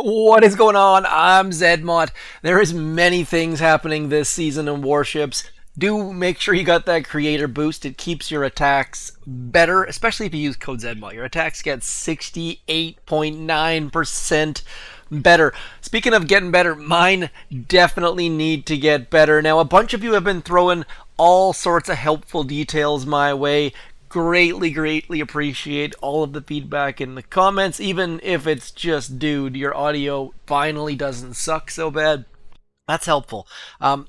What is going on? I'm Zedmont. There is many things happening this season in Warships. Do make sure you got that creator boost. It keeps your attacks better, especially if you use code Zedmont. Your attacks get 68.9% better. Speaking of getting better, mine definitely need to get better. Now, a bunch of you have been throwing all sorts of helpful details my way. Greatly appreciate all of the feedback in the comments, even if it's just, dude, your audio finally doesn't suck so bad. That's helpful.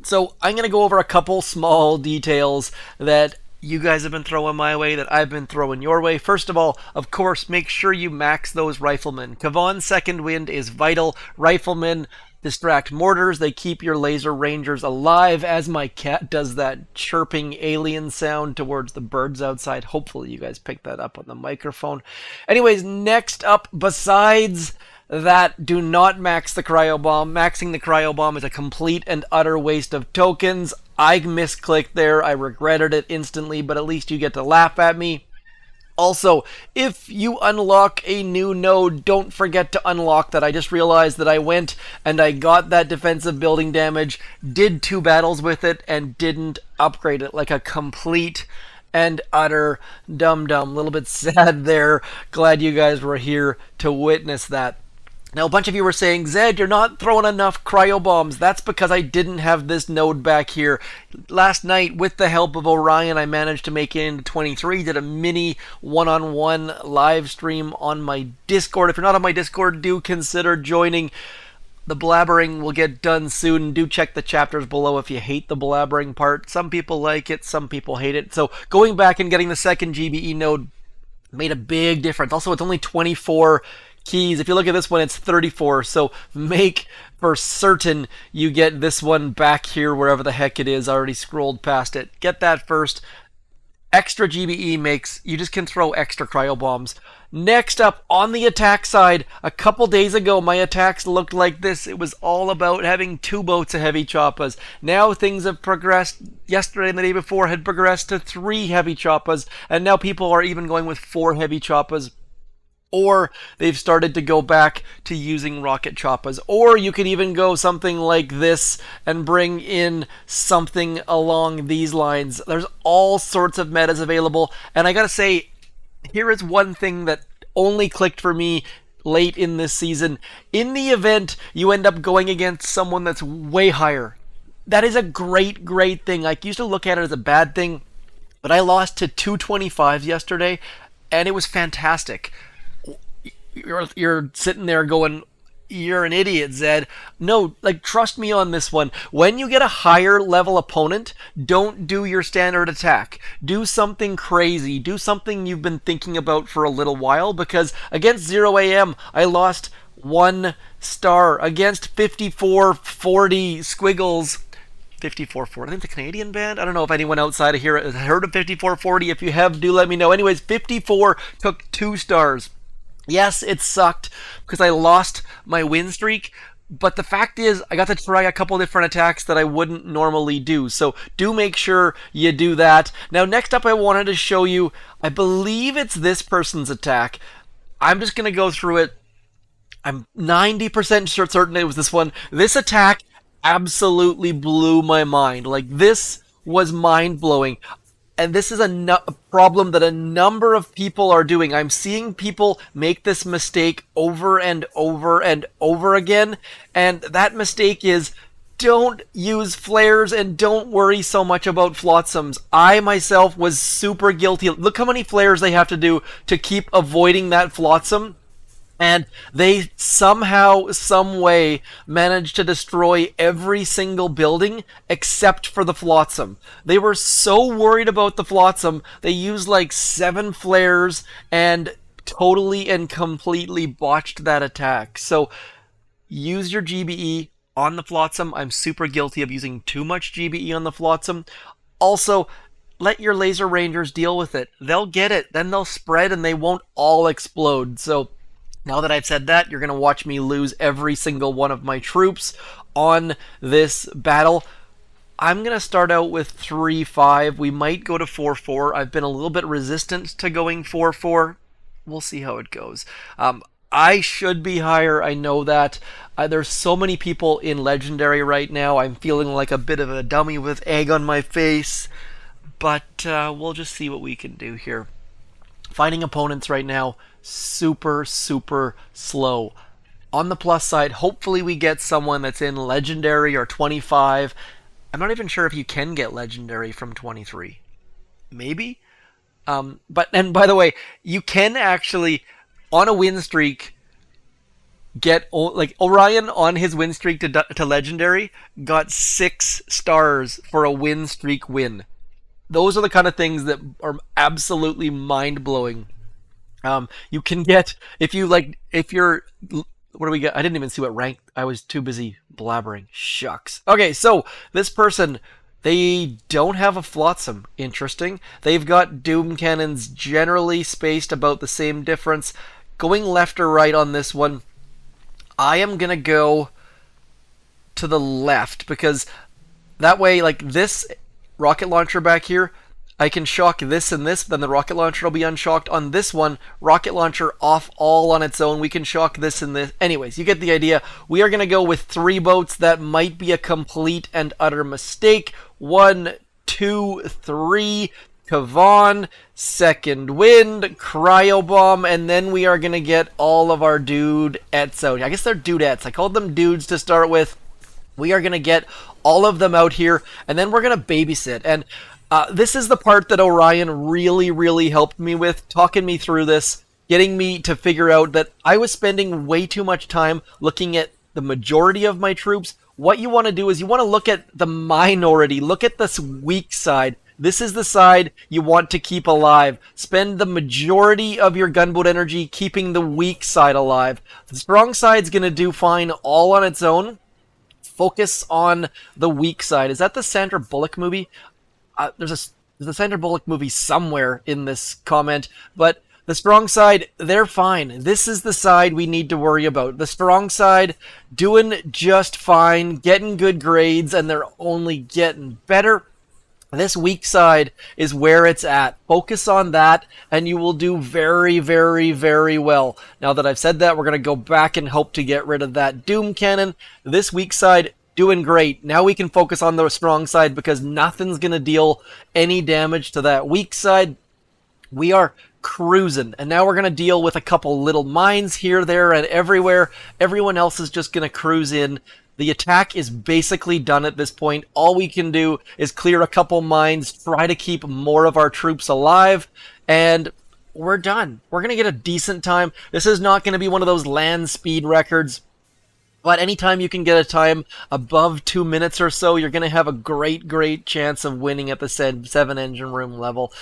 So I'm going to go over a couple small details that you guys have been throwing my way, that I've been throwing your way. First of all, of course, make sure you max those riflemen. Kavon's second wind is vital. Riflemen distract mortars. They keep your laser rangers alive, as my cat does that chirping alien sound towards the birds outside. Hopefully you guys picked that up on the microphone. Anyways, next up, besides that, do not max the cryo bomb. Maxing the cryo bomb is a complete and utter waste of tokens. I misclicked there. I regretted it instantly, but at least you get to laugh at me. Also, if you unlock a new node, don't forget to unlock that. I just realized that I went and I got that defensive building damage, did 2 battles with it, and didn't upgrade it, like a complete and utter dum-dum. A little bit sad there. Glad you guys were here to witness that. Now, a bunch of you were saying, Zed, you're not throwing enough cryo bombs. That's because I didn't have this node back here. Last night, with the help of Orion, I managed to make it into 23, did a mini one-on-one live stream on my Discord. If you're not on my Discord, do consider joining. The blabbering will get done soon. Do check the chapters below if you hate the blabbering part. Some people like it, some people hate it. So going back and getting the second GBE node made a big difference. Also, it's only 24 keys. If you look at this one, it's 34, so make for certain you get this one back here wherever the heck it is. I already scrolled past it. Get that first. Extra GBE makes you just can throw extra cryo bombs. Next up, on the attack side, a couple days ago my attacks looked like this. It was all about having 2 boats of heavy choppas. Now things have progressed. Yesterday and the day before had progressed to 3 heavy choppas, and now people are even going with 4 heavy choppas. Or they've started to go back to using rocket choppas. Or you could even go something like this and bring in something along these lines. There's all sorts of metas available. And I gotta say, here is one thing that only clicked for me late in this season. In the event you end up going against someone that's way higher, that is a great thing. I used to look at it as a bad thing, but I lost to 225 yesterday, and it was fantastic. You're sitting there going, you're an idiot, Zed. No, like, trust me on this one. When you get a higher level opponent, don't do your standard attack. Do something crazy. Do something you've been thinking about for a little while, because against 0am, I lost 1 star. Against 5440 Squiggles, 5440. I think the Canadian band? I don't know if anyone outside of here has heard of 5440. If you have, do let me know. Anyways, 54 took 2 stars. Yes, it sucked because I lost my win streak, but the fact is I got to try a couple different attacks that I wouldn't normally do, so do make sure you do that. Now, next up I wanted to show you, I believe it's this person's attack. I'm just going to go through it. I'm 90% certain it was this one. This attack absolutely blew my mind. Like, this was mind-blowing. And this is a problem that a number of people are doing. I'm seeing people make this mistake over and over and over again. And that mistake is, don't use flares and don't worry so much about flotsams. I myself was super guilty. Look how many flares they have to do to keep avoiding that flotsam. And they somehow, some way, managed to destroy every single building except for the flotsam. They were so worried about the flotsam, they used like 7 flares and totally and completely botched that attack. So use your GBE on the flotsam. I'm super guilty of using too much GBE on the flotsam. Also, let your laser rangers deal with it. They'll get it, then they'll spread and they won't all explode. So now that I've said that, you're going to watch me lose every single one of my troops on this battle. I'm going to start out with 3-5. We might go to 4-4. I've been a little bit resistant to going 4-4. We'll see how it goes. I should be higher. I know that. There's so many people in Legendary right now. I'm feeling like a bit of a dummy with egg on my face. But we'll just see what we can do here. Fighting opponents right now, super, super slow. On the plus side, hopefully we get someone that's in Legendary or 25. I'm not even sure if you can get Legendary from 23. Maybe? But and by the way, you can actually, on a win streak, get like Orion on his win streak to Legendary got 6 stars for a win streak win. Those are the kind of things that are absolutely mind blowing. You can get if you're what do we get? I didn't even see what rank. I was too busy blabbering. Shucks. Okay, so this person, they don't have a flotsam. Interesting. They've got doom cannons generally spaced about the same difference. Going left or right on this one, I am gonna go to the left because that way, like this rocket launcher back here, I can shock this and this, then the rocket launcher will be unshocked. On this one, rocket launcher off all on its own. We can shock this and this. Anyways, you get the idea. We are going to go with 3 boats. That might be a complete and utter mistake. 1, 2, 3. Kavan, second wind, cryo bomb, and then we are going to get all of our dudettes out. I guess they're dudettes. I called them dudes to start with. We are going to get all of them out here, and then we're going to babysit. And this is the part that Orion really, really helped me with, talking me through this, getting me to figure out that I was spending way too much time looking at the majority of my troops. What you want to do is you want to look at the minority, look at this weak side. This is the side you want to keep alive. Spend the majority of your gunboat energy keeping the weak side alive. The strong side's going to do fine all on its own. Focus on the weak side. Is that the Sandra Bullock movie? There's a Sandra Bullock movie somewhere in this comment, but the strong side, they're fine. This is the side we need to worry about. The strong side doing just fine, getting good grades, and they're only getting better. This weak side is where it's at. Focus on that, and you will do very, very, very well. Now that I've said that, we're going to go back and hope to get rid of that Doom Cannon. This weak side, doing great. Now we can focus on the strong side because nothing's going to deal any damage to that weak side. We are cruising, and now we're going to deal with a couple little mines here, there, and everywhere. Everyone else is just going to cruise in. The attack is basically done at this point. All we can do is clear a couple mines, try to keep more of our troops alive, and we're done. We're going to get a decent time. This is not going to be one of those land speed records, but anytime you can get a time above 2 minutes or so, you're going to have a great, great chance of winning at the 7 engine room level.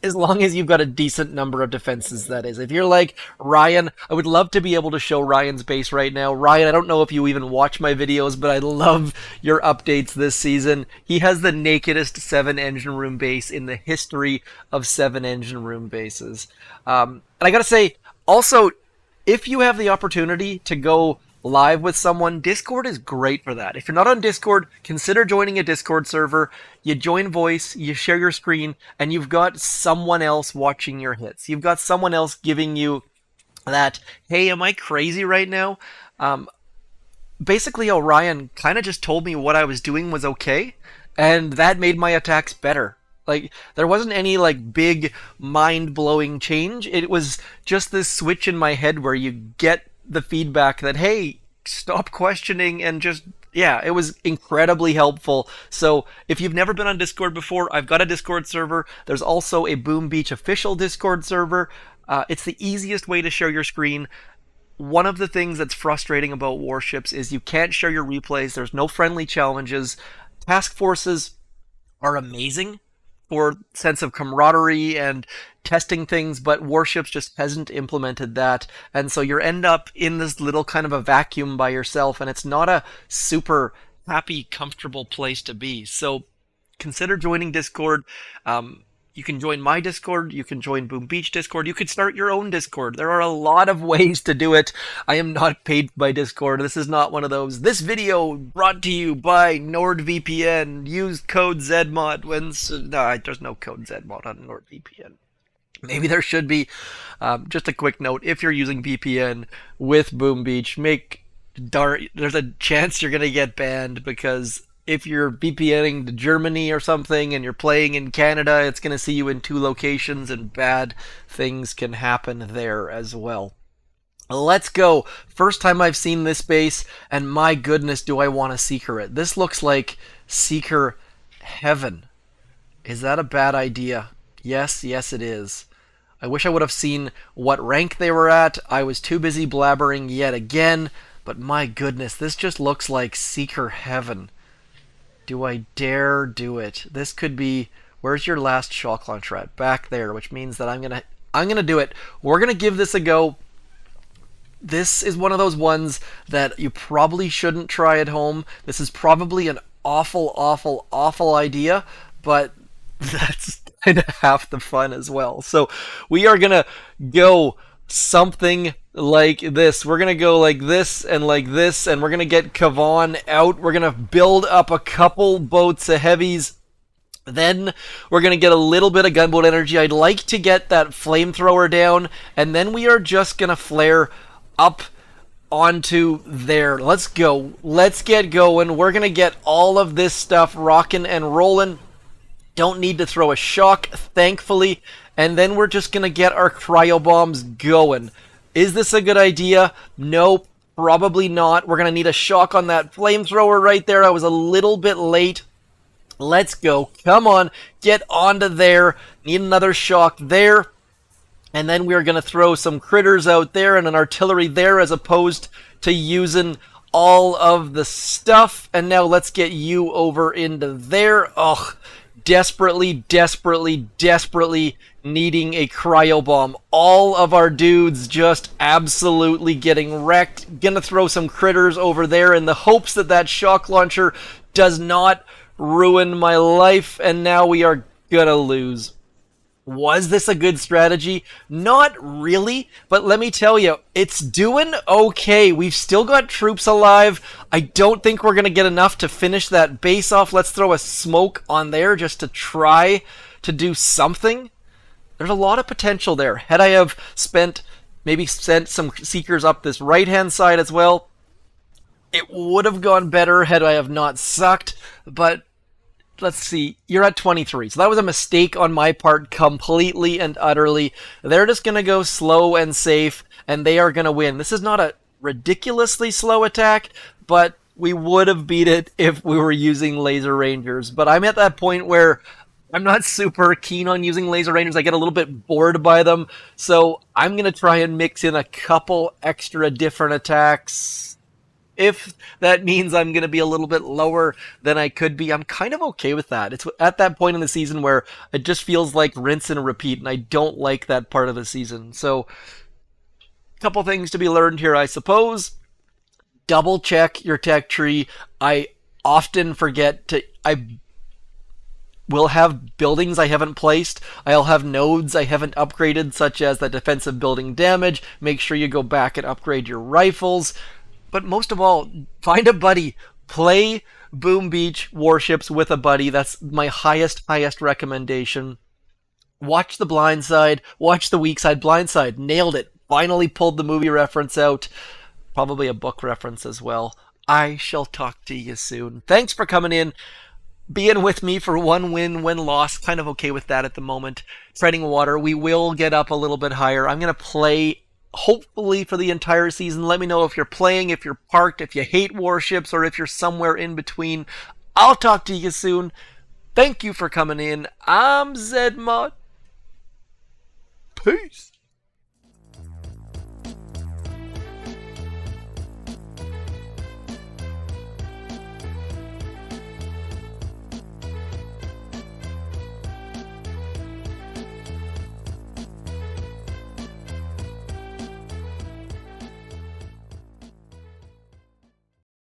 As long as you've got a decent number of defenses, that is. If you're like Ryan, I would love to be able to show Ryan's base right now. Ryan, I don't know if you even watch my videos, but I love your updates this season. He has the nakedest 7 engine room base in the history of 7 engine room bases. And I gotta say, also, if you have the opportunity to go live with someone, Discord is great for that. If you're not on Discord, consider joining a Discord server. You join voice, you share your screen, and you've got someone else watching your hits. You've got someone else giving you that, hey, am I crazy right now? Basically, Orion kind of just told me what I was doing was okay, and that made my attacks better. Like, there wasn't any, like, big, mind-blowing change. It was just this switch in my head where you get the feedback that, hey, stop questioning and just, yeah, it was incredibly helpful. So if you've never been on Discord before, I've got a Discord server. There's also a Boom Beach official Discord server. It's the easiest way to share your screen. One of the things that's frustrating about Warships is you can't share your replays. There's no friendly challenges. Task forces are amazing for sense of camaraderie and testing things, but Warships just hasn't implemented that, and so you end up in this little kind of a vacuum by yourself, and it's not a super happy, comfortable place to be. So consider joining Discord. You can join my Discord, you can join Boom Beach Discord, you could start your own Discord. There are a lot of ways to do it. I am not paid by Discord. This is not one of those, this video brought to you by NordVPN, use code ZMOD when... No, there's no code ZMOD on NordVPN. Maybe there should be just a quick note. If you're using VPN with Boom Beach, there's a chance you're going to get banned because if you're VPNing to Germany or something and you're playing in Canada, it's going to see you in two locations and bad things can happen there as well. Let's go. First time I've seen this base, and my goodness, do I want to Seeker it. This looks like Seeker heaven. Is that a bad idea? Yes, yes it is. I wish I would have seen what rank they were at. I was too busy blabbering yet again, but my goodness, this just looks like Seeker heaven. Do I dare do it? This could be... Where's your last shock launcher at? Back there, which means that I'm gonna do it. We're gonna give this a go. This is one of those ones that you probably shouldn't try at home. This is probably an awful, awful, awful idea, but that's kind of half the fun as well. So we are gonna go something like this. We're gonna go like this, and we're gonna get Kavan out. We're gonna build up a couple boats of heavies. Then we're going to get a little bit of gunboat energy. I'd like to get that flamethrower down, and then we are just going to flare up onto there. Let's go. Let's get going. We're going to get all of this stuff rocking and rolling. Don't need to throw a shock, thankfully. And then we're just going to get our cryo bombs going. Is this a good idea? Nope, probably not. We're going to need a shock on that flamethrower right there. I was a little bit late. Let's go. Come on. Get onto there. Need another shock there. And then we're going to throw some critters out there and an artillery there as opposed to using all of the stuff. And now let's get you over into there. Ugh. Desperately, desperately, desperately needing a cryo bomb. All of our dudes just absolutely getting wrecked. Gonna throw some critters over there in the hopes that that shock launcher does not ruin my life, and now we are gonna lose. Was this a good strategy? Not really, but let me tell you, it's doing okay. We've still got troops alive. I don't think we're gonna get enough to finish that base off. Let's throw a smoke on there just to try to do something. There's a lot of potential there. Had I have maybe sent some Seekers up this right-hand side as well, it would have gone better had I have not sucked, but let's see, you're at 23. So that was a mistake on my part completely and utterly. They're just going to go slow and safe, and they are going to win. This is not a ridiculously slow attack, but we would have beat it if we were using Laser Rangers. But I'm at that point where I'm not super keen on using Laser Rangers. I get a little bit bored by them. So I'm going to try and mix in a couple extra different attacks. If that means I'm going to be a little bit lower than I could be, I'm kind of okay with that. It's at that point in the season where it just feels like rinse and repeat, and I don't like that part of the season. So, a couple things to be learned here, I suppose. Double check your tech tree. I often forget to... I will have buildings I haven't placed. I'll have nodes I haven't upgraded, such as the defensive building damage. Make sure you go back and upgrade your rifles. But most of all, find a buddy. Play Boom Beach Warships with a buddy. That's my highest recommendation. Watch The Blind Side. Watch The Weak Side. Blind Side. Nailed it. Finally pulled the movie reference out. Probably a book reference as well. I shall talk to you soon. Thanks for coming in. Being with me for one win, one loss. Kind of okay with that at the moment. Treading water. We will get up a little bit higher. I'm going to play... hopefully for the entire season. Let me know if you're playing, if you're parked, if you hate warships, or if you're somewhere in between. I'll talk to you soon. Thank you for coming in. I'm Zedmod. Peace.